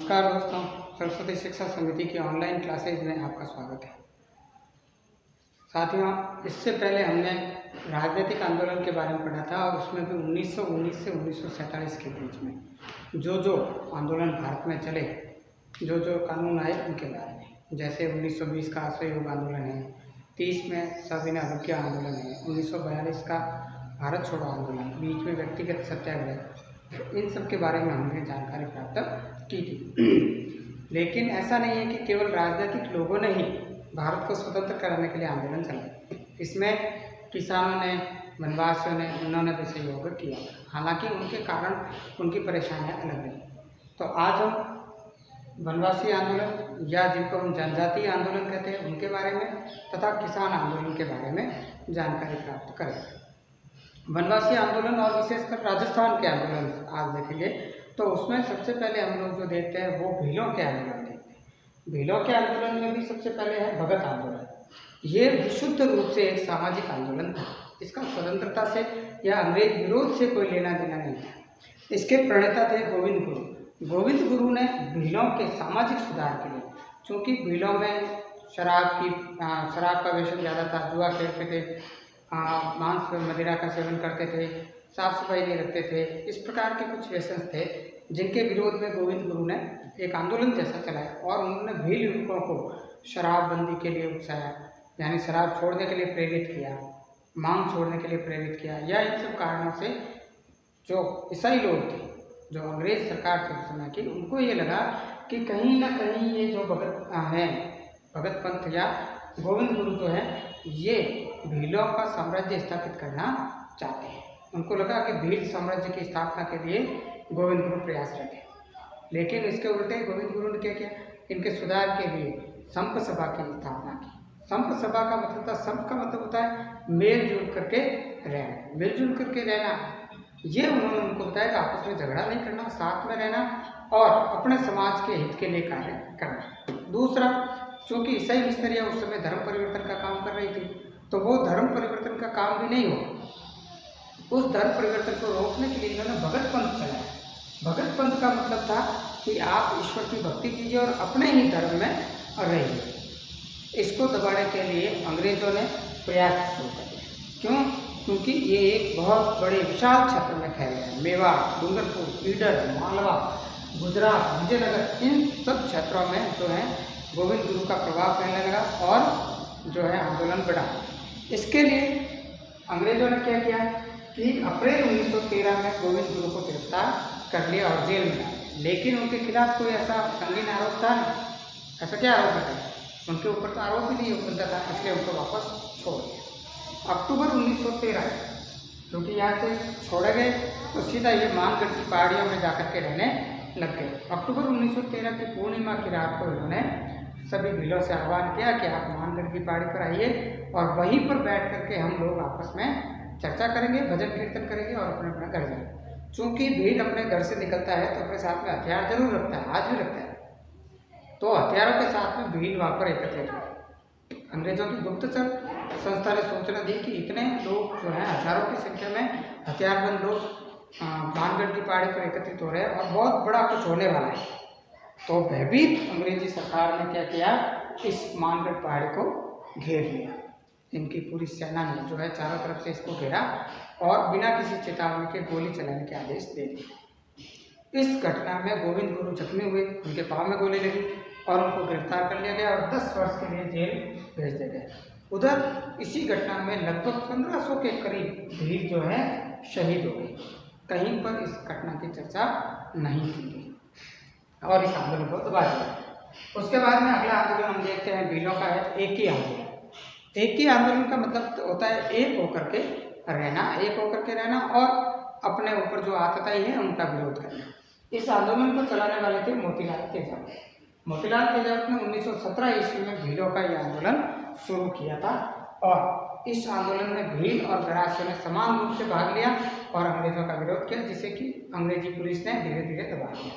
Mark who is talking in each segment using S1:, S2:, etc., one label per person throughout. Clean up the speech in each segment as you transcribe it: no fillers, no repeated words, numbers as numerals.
S1: नमस्कार दोस्तों, सरस्वती शिक्षा समिति की ऑनलाइन क्लासेज में आपका स्वागत है। साथियों, इससे पहले हमने राजनीतिक आंदोलन के बारे में पढ़ा था और उसमें भी 1919 से 1947 के बीच में जो आंदोलन भारत में चले, जो कानून आए उनके बारे में, जैसे 1920 का असहयोग आंदोलन है, 30 में सविनय अवज्ञा आंदोलन है, 1942 का भारत छोड़ो आंदोलन, बीच में व्यक्तिगत सत्याग्रह, इन सब के बारे में हमने जानकारी प्राप्त की थी। लेकिन ऐसा नहीं है कि केवल राजनीतिक लोगों ने ही भारत को स्वतंत्र कराने के लिए आंदोलन चलाया। इसमें किसानों ने, वनवासियों ने, उन्होंने भी सहयोग किया, हालांकि उनके कारण उनकी परेशानियां अलग रही। तो आज हम वनवासी आंदोलन या जिनको हम जनजातीय आंदोलन कहते हैं उनके बारे में तथा किसान आंदोलन के बारे में जानकारी प्राप्त करेंगे। वनवासी आंदोलन और विशेषकर राजस्थान के आंदोलन आज देखेंगे तो उसमें सबसे पहले हम लोग जो देखते हैं वो भीलों के आंदोलन देखते हैं। भीलों के आंदोलन में भी सबसे पहले है भगत आंदोलन। ये विशुद्ध रूप से एक सामाजिक आंदोलन था। इसका स्वतंत्रता से या अंग्रेज विरोध से कोई लेना देना नहीं था। इसके प्रणेता थे गोविंद गुरु। गोविंद गुरु ने भीलों के सामाजिक सुधार के लिए, चूँकि भीलों में शराब का व्यसन ज़्यादा था, जुआ खेलते थे, मांस में मदिरा का सेवन करते थे, साफ सफाई नहीं रखते थे, इस प्रकार के कुछ व्यसन थे जिनके विरोध में गोविंद गुरु ने एक आंदोलन जैसा चलाया और उन्होंने भील युवकों को शराबबंदी के लिए उकसाया, यानी शराब छोड़ने के लिए प्रेरित किया, मांस छोड़ने के लिए प्रेरित किया। या इन सब कारणों से जो ईसाई लोग थे, जो अंग्रेज सरकार थे उस समय की, उनको ये लगा कि कहीं ना कहीं ये जो भगत पंथ या गोविंद गुरु जो है ये भीलों का साम्राज्य स्थापित करना चाहते हैं। उनको लगा कि भील साम्राज्य की स्थापना के लिए गोविंद गुरु प्रयासरत है। लेकिन इसके उल्टे गोविंद गुरु ने क्या किया, इनके सुधार के लिए संप सभा की स्थापना की। संप सभा का मतलब था, संप का मतलब होता है मेलजुल करके रहना। मिलजुल करके रहना ये उन्होंने उनको बताया कि आपस में झगड़ा नहीं करना, साथ में रहना और अपने समाज के हित के लिए कार्य करना। दूसरा, चूँकि ईसाई मिशनरियाँ उस समय धर्म परिवर्तन का काम कर रही थी, तो वो धर्म परिवर्तन का काम भी नहीं हो। उस धर्म परिवर्तन को रोकने के लिए इन्होंने भगत पंथ चलाया। भगत पंथ का मतलब था कि आप ईश्वर की भक्ति कीजिए और अपने ही धर्म में रहिए। इसको दबाने के लिए अंग्रेजों ने प्रयास शुरू कर दिया। क्यों? क्योंकि ये एक बहुत बड़े विशाल क्षेत्र में फैले हैं। मेवाड़, डूंगरपुर, ईडर, मालवा, गुजरात, विजयनगर, इन सब क्षेत्रों में जो है गोविंद गुरु का प्रभाव फैलने लगा और जो है आंदोलन बढ़ा। इसके लिए अंग्रेजों ने क्या किया कि अप्रैल 1913 में गोविंद गुरु को गिरफ्तार कर लिया और जेल में डाला। लेकिन उनके खिलाफ कोई ऐसा संगीन आरोप था नहीं। ऐसा क्या आरोप था? उनके ऊपर तो आरोप ही नहीं बनता था, इसलिए उनको वापस छोड़ दिया। अक्टूबर 1913 क्योंकि यहाँ से छोड़े गए तो सीधा ये मानगढ़ की पहाड़ियों में जाकर के रहने लग गए। अक्टूबर 1913 की पूर्णिमा की रात को इन्होंने सभी भीलों से आह्वान किया कि आप मानगढ़ की पहाड़ी पर आइए और वहीं पर बैठ करके हम लोग आपस में चर्चा करेंगे, भजन कीर्तन करेंगे और अपने अपने घर जाएंगे। चूँकि भील अपने घर से निकलता है तो अपने साथ में हथियार जरूर रखता है, आज भी रखता है। तो हथियारों के साथ में भील वहाँ पर एकत्रित हुए। अंग्रेजों की गुप्तचर संस्था ने सूचना दी कि इतने लोग जो हैं, हजारों की संख्या में हथियारबंद लोग मानगढ़ की पहाड़ी पर एकत्रित हो रहे हैं और बहुत बड़ा कुछ होने वाला है। तो भयभीत अंग्रेजी सरकार ने क्या किया, इस मानगढ़ पहाड़ी को घेर लिया। इनकी पूरी सेना ने जो है चारों तरफ से इसको घेरा और बिना किसी चेतावनी के गोली चलाने के आदेश दे दिए। इस घटना में गोविंद गुरु जख्मी हुए, उनके पाँव में गोली लगी और उनको गिरफ्तार कर लिया गया और 10 वर्ष के लिए जेल भेज दिया गया। उधर इसी घटना में लगभग 1500 के करीब भील जो है शहीद हो गए। कहीं पर इस घटना की चर्चा नहीं की गई और इस आंदोलन को दबा दिया। उसके बाद में अगला आंदोलन हम देखते हैं भीलों का है एक ही आंदोलन। एक ही आंदोलन का मतलब होता है एक होकर के रहना और अपने ऊपर जो आतताई है उनका विरोध करना। इस आंदोलन को चलाने वाले थे मोतीलाल तेजाब। मोतीलाल तेजाब ने 1917 ईस्वी में भीलों का यह आंदोलन शुरू किया था और इस आंदोलन में भील और गरासियों ने समान रूप से भाग लिया और अंग्रेजों का विरोध किया, जिसे कि अंग्रेजी पुलिस ने धीरे धीरे दबा दिया।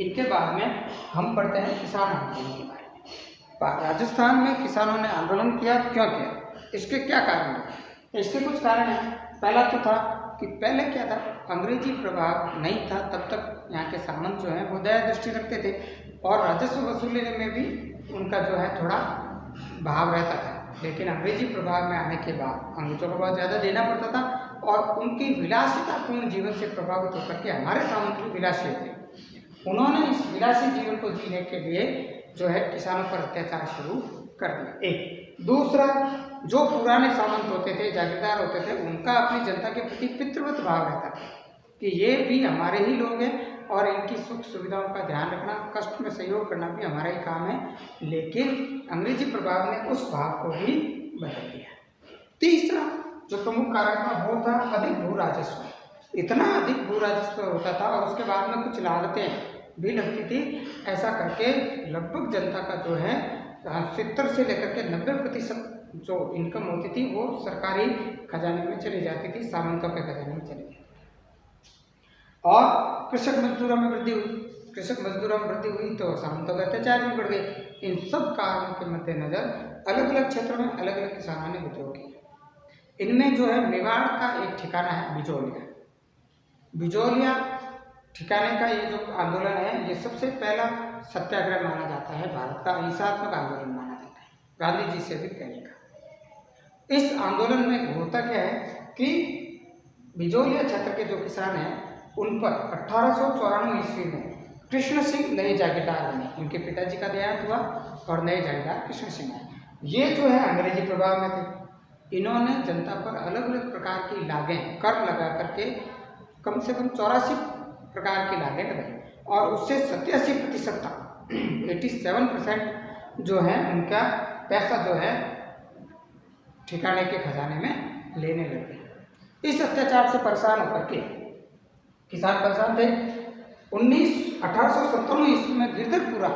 S1: इनके बाद में हम पढ़ते हैं किसान आंदोलन के बारे में। राजस्थान में किसानों ने आंदोलन किया, क्यों किया, इसके क्या कारण है? इसके कुछ कारण हैं। पहला तो था कि पहले क्या था, अंग्रेजी प्रभाव नहीं था, तब तक यहाँ के सामंत जो है वो दया दृष्टि रखते थे और राजस्व वसूलने में भी उनका जो है थोड़ा भाव रहता था। लेकिन अंग्रेजी प्रभाव में आने के बाद अंग्रेजों को बहुत ज़्यादा देना पड़ता था और उनकी विलासितापूर्ण जीवन से प्रभावित होकर के हमारे सामंत भी विलासी थे। उन्होंने इस विलासी जीवन को जीने के लिए जो है किसानों पर अत्याचार शुरू कर दिया। एक दूसरा, जो पुराने सामंत होते थे, जागीरदार होते थे, उनका अपनी जनता के प्रति पितृवत भाव रहता था कि ये भी हमारे ही लोग हैं और इनकी सुख सुविधाओं का ध्यान रखना, कष्ट में सहयोग करना भी हमारा ही काम है। लेकिन अंग्रेजी प्रभाव ने उस भाव को भी बदल दिया। तीसरा जो प्रमुख कारक था वो था अधिक भू राजस्व। इतना अधिक भू राजस्व होता था और उसके बाद में कुछ लागतें भी लगती थी। ऐसा करके लगभग जनता का जो है 70 से लेकर के 90% जो इनकम होती थी वो सरकारी खजाने में चली जाती थी, सामंतों के खजाने में चली जाती थी। और कृषक मजदूरों में वृद्धि हुई। कृषक मजदूरों में वृद्धि हुई तो सामंतों के अत्याचार भी बढ़ गए। इन सब कारणों के मद्देनजर अलग अलग क्षेत्रों में अलग अलग किसानों ने विद्रोह किया। इनमें जो है मेवाड़ का एक ठिकाना है बिजोलिया। बिजोलिया ठिकाने का ये जो आंदोलन है ये सबसे पहला सत्याग्रह माना जाता है, भारत का अहिंसात्मक आंदोलन माना जाता है, गांधी जी से भी पहले का। इस आंदोलन में होता क्या है कि बिजोलिया क्षेत्र के जो किसान हैं उन पर 1894 ईस्वी में कृष्ण सिंह नए जागीरदार बने। उनके पिताजी का देहांत हुआ और नए जागीरदार कृष्ण सिंह आए। ये जो है अंग्रेजी प्रभाव में थे। इन्होंने जनता पर अलग अलग प्रकार की लागें, कर लगा करके कम से कम 84 प्रकार की लागें लगाई और उससे 87% तक 87% जो है उनका पैसा जो है ठिकाने के खजाने में लेने लगे। इस अत्याचार से परेशान होकर के किसान परेशान थे। 1897 ईस्वी में गिरधरपुरा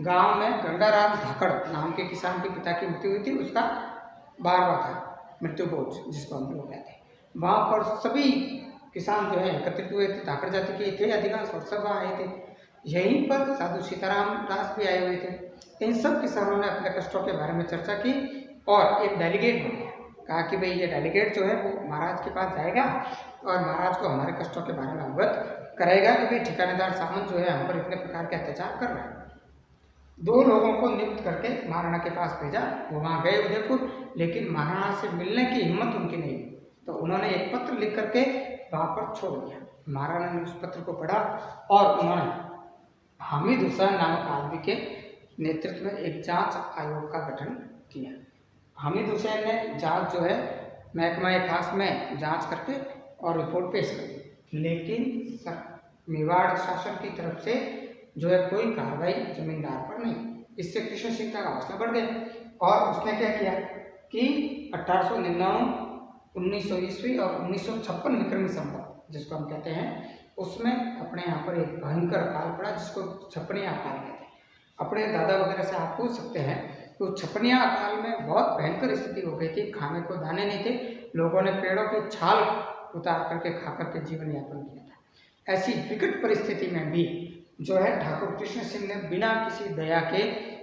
S1: गांव में गंगाराम धाकड़ नाम के किसान के पिता की मृत्यु हुई थी। उसका 12वां था मृत्यु भोज, जिसको हम लोग कहते हैं। वहाँ पर सभी किसान जो है एकत्रित हुए थे, धाकड़ जाति के थे अधिकांश और सब आए थे। यहीं पर साधु सीताराम दास भी आए हुए थे। इन सब किसानों ने अपने कष्टों के बारे में चर्चा की और एक डेलीगेट बनाया। कहा कि भाई ये डेलीगेट जो है वो महाराज के पास जाएगा और महाराज को हमारे कष्टों के बारे में अवगत करेगा कि भाई ठिकानेदार सामंत जो है हम पर इतने प्रकार के अत्याचार कर रहे हैं। 2 लोगों को नियुक्त करके महाराणा के पास भेजा। वो वहाँ गए उदयपुर, लेकिन महाराणा से मिलने की हिम्मत उनकी नहीं हुई। तो उन्होंने एक पत्र लिख करके वहाँ पर छोड़ दिया। महाराणा ने उस पत्र को पढ़ा और उन्होंने हामिद हुसैन नामक आदमी के नेतृत्व में एक जांच आयोग का गठन किया। हामिद हुसैन ने जांच जो है महकमा खास में जांच करके और रिपोर्ट पेश कर दी। लेकिन मेवाड़ शासन की तरफ से जो है कोई कार्रवाई जमींदार पर नहीं। इससे कृष्ण सिंह का हौसला बढ़ गया और उसने क्या किया कि 1899, 1900 ईस्वी और 1956 विक्रमी संवत जिसको हम कहते हैं, उसमें अपने यहाँ पर एक भयंकर अकाल पड़ा जिसको छपनिया अकाल कहते हैं। अपने दादा वगैरह से आप पूछ सकते हैं तो छपनिया अकाल में बहुत भयंकर स्थिति हो गई थी। खाने को दाने नहीं थे, लोगों ने पेड़ों की छाल उतार करके खा करके जीवन यापन किया था। ऐसी विकट परिस्थिति में भी जो है ठाकुर कृष्ण सिंह ने बिना किसी दया के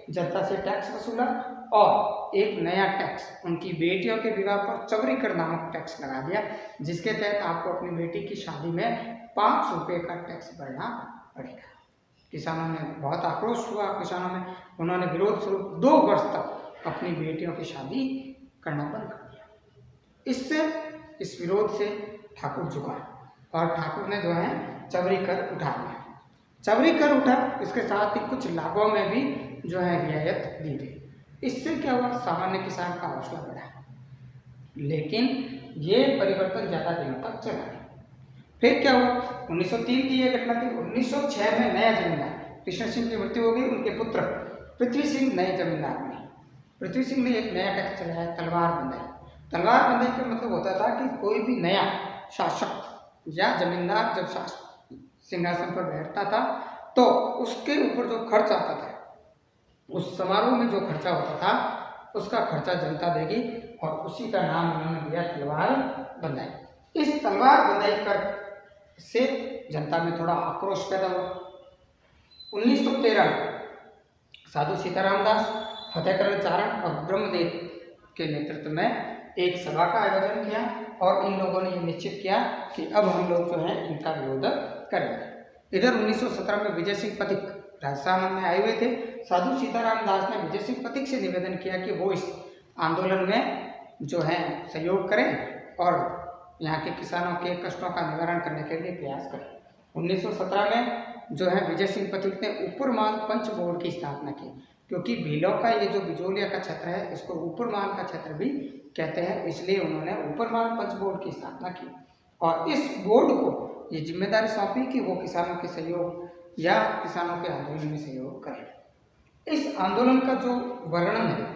S1: जनता से टैक्स वसूला और एक नया टैक्स उनकी बेटियों के विवाह पर चवरीकर नामक टैक्स लगा दिया, जिसके तहत आपको अपनी बेटी की शादी में 5 रुपये का टैक्स भरना पड़ेगा। किसानों में बहुत आक्रोश हुआ। किसानों में उन्होंने विरोध स्वरूप 2 वर्ष तक अपनी बेटियों की शादी करना बंद कर दिया। इससे इस विरोध से ठाकुर झुका और ठाकुर ने जो है चवरी कर उठा लिया। चवरी कर उठा, इसके साथ ही कुछ लाभों में भी जो है रियायत दी गई। इससे क्या हुआ, सामान्य किसान का हौसला बढ़ा। लेकिन ये परिवर्तन ज़्यादा दिनों तक चला नहीं। फिर क्या हुआ, 1903 की ये घटना थी। 1906 में नया जमींदार कृष्ण सिंह की मृत्यु हो गई। उनके पुत्र पृथ्वी सिंह नए जमींदार बने। पृथ्वी सिंह ने एक नया टैक्स चलाया, तलवार बंधाई। तलवार बंधाई का मतलब होता था कि कोई भी नया शासक या जमींदार जब सिंहासन पर बैठता था तो उसके ऊपर जो खर्च आता था, उस समारोह में जो खर्चा होता था उसका खर्चा जनता देगी और उसी का नाम उन्होंने दिया तलवार बंधाई। इस तलवार बंधाई कर से जनता में थोड़ा आक्रोश पैदा हुआ। 1913 साधु सीताराम दास, फतेहकरण चारण और ब्रह्मदेव के नेतृत्व में एक सभा का आयोजन किया और इन लोगों ने ये निश्चित किया कि अब हम लोग जो है इनका विरोध करेंगे। इधर 1917 में विजय सिंह पथिक राजस्थान में आए हुए थे। साधु सीताराम दास ने विजय सिंह पथिक से निवेदन किया कि वो इस आंदोलन में जो है सहयोग करें और यहाँ के किसानों के कष्टों का निवारण करने के लिए प्रयास करें। 1917 में जो है विजय सिंह पथिक ने ऊपरमाल पंच बोर्ड की स्थापना की, क्योंकि भीलों का ये जो बिजोलिया का क्षेत्र है इसको ऊपरमाल का क्षेत्र भी कहते हैं, इसलिए उन्होंने ऊपरमाल पंच बोर्ड की स्थापना की और इस बोर्ड को ये जिम्मेदारी सौंपी कि वो किसानों के सहयोग या किसानों के आंदोलन में सहयोग करें। इस आंदोलन का जो वर्णन है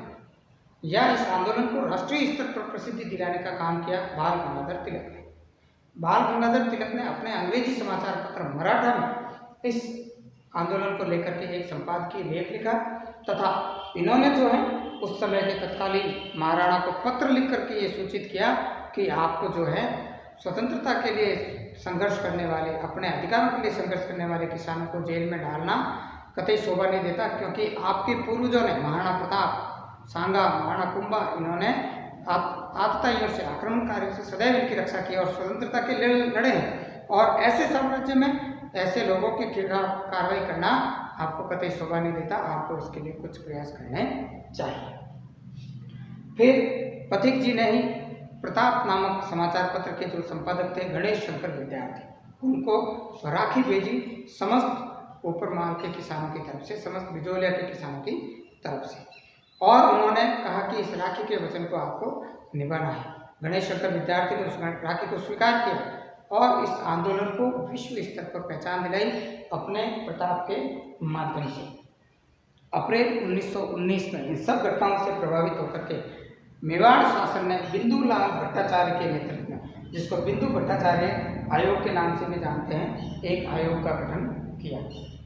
S1: या इस आंदोलन को राष्ट्रीय स्तर पर प्रसिद्धि दिलाने का काम किया बाल गंगाधर तिलक ने। बाल गंगाधर तिलक ने अपने अंग्रेजी समाचार पत्र मराठा में इस आंदोलन को लेकर के एक संपादकीय लेख लिखा तथा इन्होंने जो है उस समय के तत्कालीन महाराणा को पत्र लिख करके ये सूचित किया कि आपको जो है स्वतंत्रता के लिए संघर्ष करने वाले, अपने अधिकारों के लिए संघर्ष करने वाले किसानों को जेल में डालना कतई शोभा नहीं देता, क्योंकि आपके पूर्वजों ने महाराणा प्रताप, सांगा, महाराणा कुंभा, इन्होंने आतताइयों से, आक्रमणकारियों से सदैव इनकी रक्षा की और स्वतंत्रता के लिए लड़े हैं और ऐसे साम्राज्य में ऐसे लोगों के खिलाफ कार्रवाई करना आपको कतई शोभा नहीं देता, आपको इसके लिए कुछ प्रयास करने चाहिए। फिर पथिक जी ने ही प्रताप नामक समाचार पत्र के जो संपादक थे गणेश शंकर विद्यार्थी, उनको राखी भेजी समस्त ऊपरमाल के किसानों की तरफ से, समस्त बिजोलिया के किसानों की तरफ से, और उन्होंने कहा कि इस राखी के वचन को आपको निभाना है। गणेश शंकर विद्यार्थी ने उस राखी को स्वीकार किया और इस आंदोलन को विश्व स्तर पर पहचान दिलाई अपने प्रताप के माध्यम से। अप्रैल 1919 में इन सब घटनाओं से प्रभावित होकर के मेवाड़ शासन ने बिंदुलाल भट्टाचार्य के नेतृत्व में, जिसको बिंदु भट्टाचार्य आयोग के नाम से भी जानते हैं, एक आयोग का गठन किया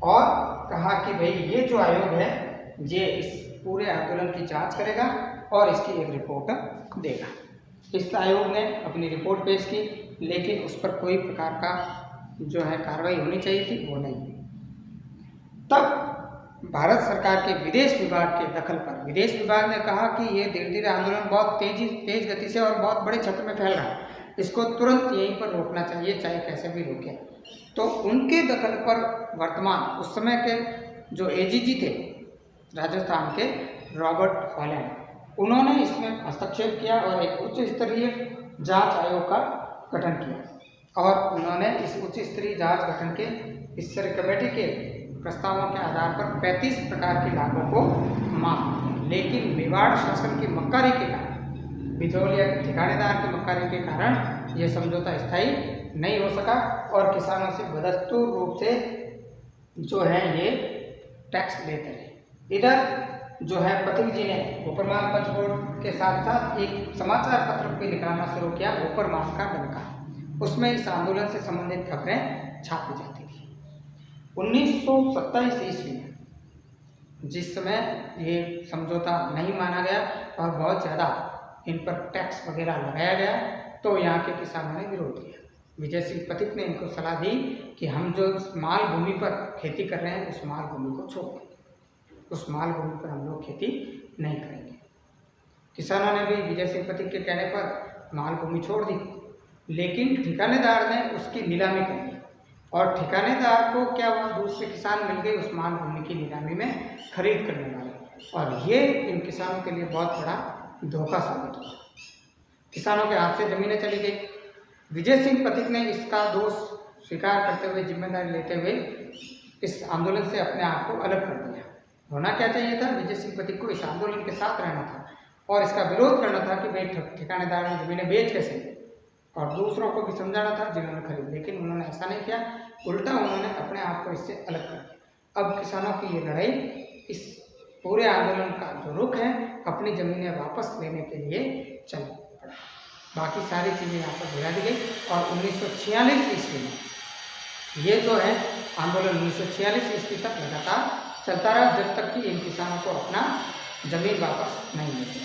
S1: और कहा कि भाई ये जो आयोग है ये इस पूरे आंदोलन की जांच करेगा और इसकी एक रिपोर्ट देगा। इस आयोग ने अपनी रिपोर्ट पेश की, लेकिन उस पर कोई प्रकार का जो है कार्रवाई होनी चाहिए थी, वो नहीं। तब भारत सरकार के विदेश विभाग के दखल पर विदेश विभाग ने कहा कि ये धीरे धीरे आंदोलन बहुत तेज गति से और बहुत बड़े क्षेत्र में फैल रहा है, इसको तुरंत यहीं पर रोकना चाहिए, चाहे कैसे भी रोके। तो उनके दखल पर वर्तमान उस समय के जो एजीजी थे राजस्थान के, रॉबर्ट हॉलैंड, उन्होंने इसमें हस्तक्षेप किया और एक उच्च स्तरीय जांच आयोग का गठन किया और उन्होंने इस उच्च स्तरीय जांच गठन के इस कमेटी के प्रस्तावों के आधार पर 35 प्रकार की लाभों को मांगा, लेकिन मेवाड़ शासन की मक्कारी के कारण, बिजोलिया के ठिकानेदार के मक्कारी के कारण यह समझौता स्थायी नहीं हो सका और किसानों से बदस्तूर रूप से जो है ये टैक्स लेते रहे। इधर जो है पथिक जी ने ऊपरमाल पंच बोर्ड के साथ साथ एक समाचार पत्र भी निकालना शुरू किया, ऊपरमाल का डंका। उसमें इस आंदोलन से संबंधित खबरें छापी जाती थी। 1927 ईस्वी में जिस समय ये समझौता नहीं माना गया और बहुत ज़्यादा इन पर टैक्स वगैरह लगाया गया, तो यहाँ के किसानों ने विरोध किया। विजय सिंह पथिक ने इनको सलाह दी कि हम जो माल भूमि पर खेती कर रहे हैं उस माल भूमि को छोड़ दें, उस माल भूमि पर हम लोग खेती नहीं करेंगे। किसानों ने भी विजय सिंह पथिक के कहने पर माल भूमि छोड़ दी, लेकिन ठिकानेदार ने उसकी नीलामी कर दी और ठिकानेदार को क्या हुआ, दूसरे किसान मिल गए उस माल भूमि की नीलामी में खरीद करने वाले, और ये इन किसानों के लिए बहुत बड़ा धोखा साबित हुआ। किसानों के हाथ से जमीनें चली गई। विजय सिंह पथिक ने इसका दोष स्वीकार करते हुए, जिम्मेदारी लेते हुए इस आंदोलन से अपने आप को अलग कर दिया। होना क्या चाहिए था, विजय सिंह पथिक को इस आंदोलन के साथ रहना था और इसका विरोध करना था कि भाई ठिकानेदार ने जमीनें बेच कैसे, और दूसरों को भी समझाना था जिन्होंने खरीद, लेकिन उन्होंने ऐसा नहीं किया, उल्टा उन्होंने अपने आप को इससे अलग कर दिया। अब किसानों की ये लड़ाई, इस पूरे आंदोलन का जो रुख है, अपनी ज़मीनें वापस लेने के लिए चल पड़ा। बाकी सारी चीज़ें यहाँ पर गिरा दी गई और 1946 ईस्वी में ये जो है आंदोलन 1946 ईस्वी तक लगातार चलता रहा, जब तक कि इन किसानों को अपना ज़मीन वापस नहीं मिलती।